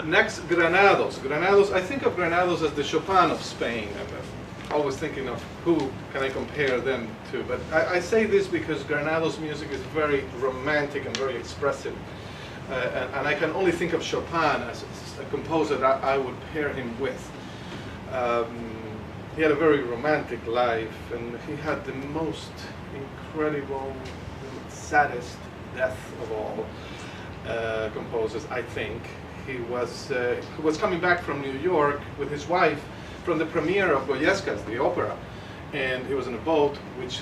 Next, Granados. Granados, I think of Granados as the Chopin of Spain. I'm always thinking of who can I compare them to. But I say this because Granados' music is very romantic and very expressive. And I can only think of Chopin as a composer that I would pair him with. He had a very romantic life, and he had the most incredible, saddest death of all composers, I think. He was coming back from New York with his wife from the premiere of Goyescas, the opera, and he was in a boat which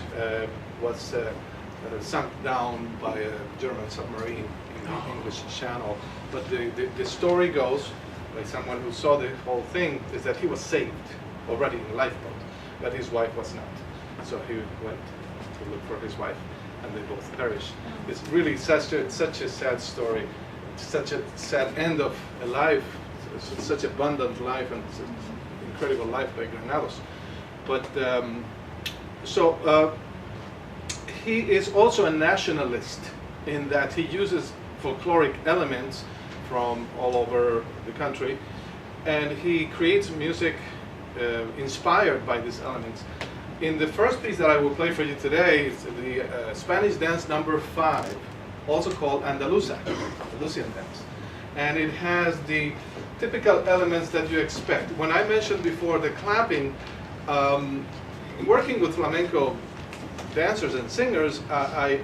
was sunk down by a German submarine in the English Channel. But the story goes, by someone who saw the whole thing, is that he was saved already in a lifeboat, but his wife was not. So he went to look for his wife, and they both perished. It's really such a sad story, such a sad end of a life, such abundant life, and such an incredible life by Granados. But he is also a nationalist in that he uses folkloric elements from all over the country, and he creates music inspired by these elements. In the first piece that I will play for you today is the Spanish dance number 5, also called Andalusian dance. And it has the typical elements that you expect. When I mentioned before the clapping, working with flamenco dancers and singers, I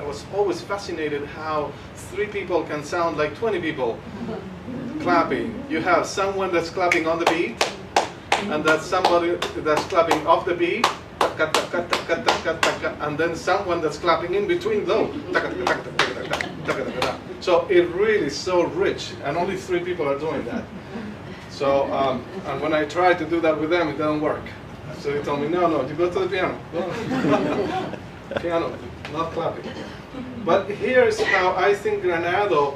was always fascinated how 3 people can sound like 20 people clapping. You have someone that's clapping on the beat, and that's somebody that's clapping off the beat, and then someone that's clapping in between those. So it really is so rich, and only 3 people are doing that. So, and when I tried to do that with them, it didn't work. So they told me, no, you go to the piano. Piano, not clapping. But here's how I think Granados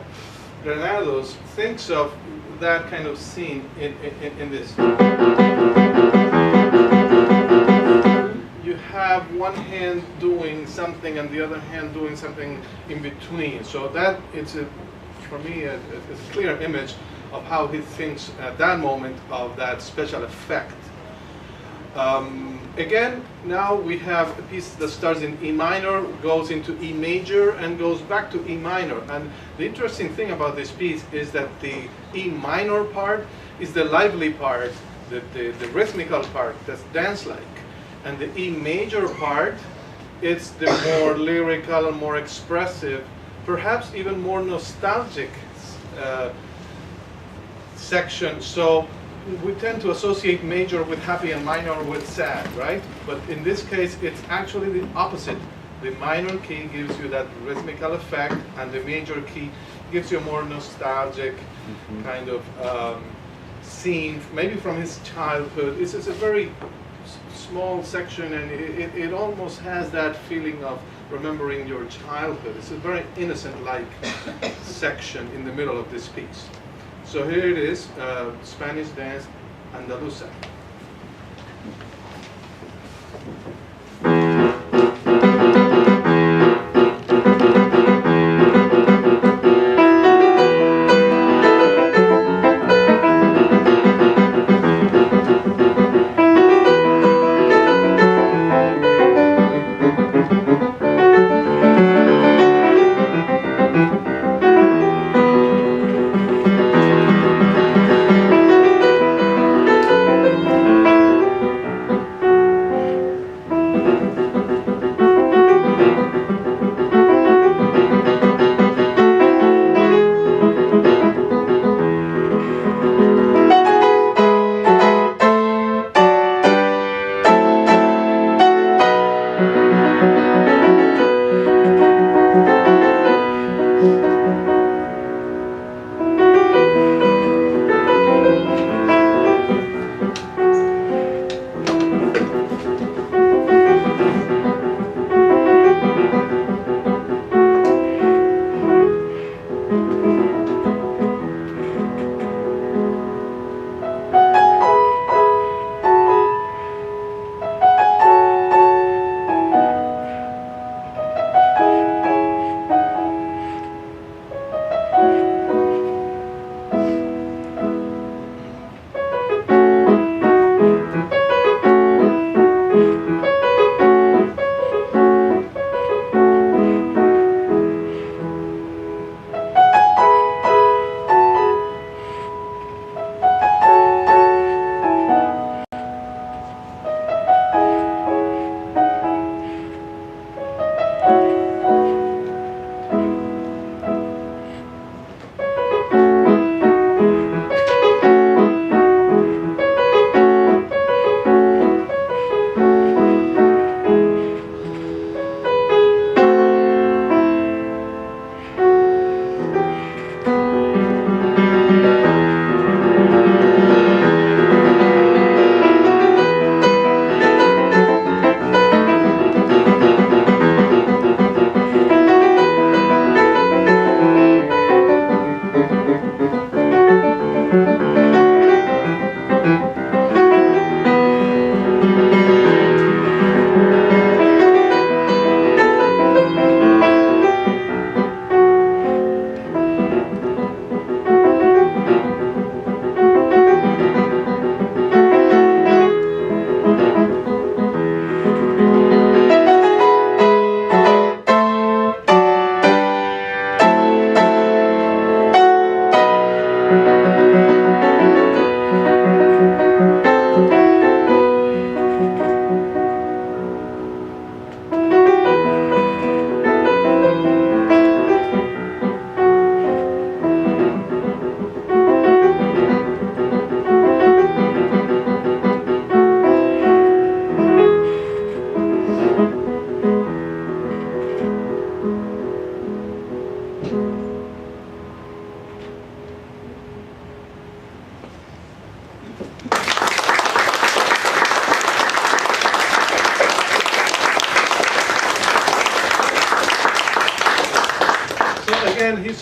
thinks of that kind of scene in this. You have one hand doing something and the other hand doing something in between. So that it's for me a clear image of how he thinks at that moment of that special effect. Again, now we have a piece that starts in E minor, goes into E major, and goes back to E minor. And the interesting thing about this piece is that the E minor part is the lively part, the rhythmical part, that's dance-like. And the E major part, it's the more lyrical, more expressive, perhaps even more nostalgic section. So we tend to associate major with happy and minor with sad, right? But in this case, it's actually the opposite. The minor key gives you that rhythmical effect, and the major key gives you a more nostalgic kind of scene, maybe from his childhood. It's a very small section, and it almost has that feeling of remembering your childhood. It's a very innocent-like section in the middle of this piece. So here it is, Spanish dance, Andalusa.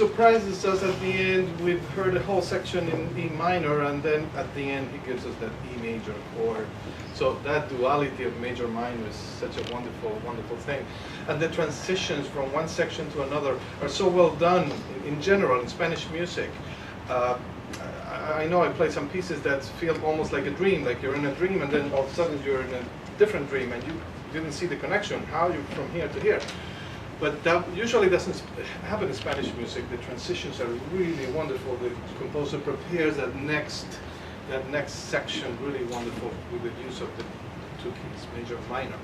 surprises us at the end. We've heard a whole section in E minor, and then at the end he gives us that E major chord. So that duality of major minor is such a wonderful, wonderful thing. And the transitions from one section to another are so well done in general in Spanish music. I know I play some pieces that feel almost like a dream, like you're in a dream and then all of a sudden you're in a different dream and you didn't see the connection, how you from here to here. But that usually doesn't happen in Spanish music. The transitions are really wonderful. The composer prepares that next section really wonderful with the use of the two keys, major and minor.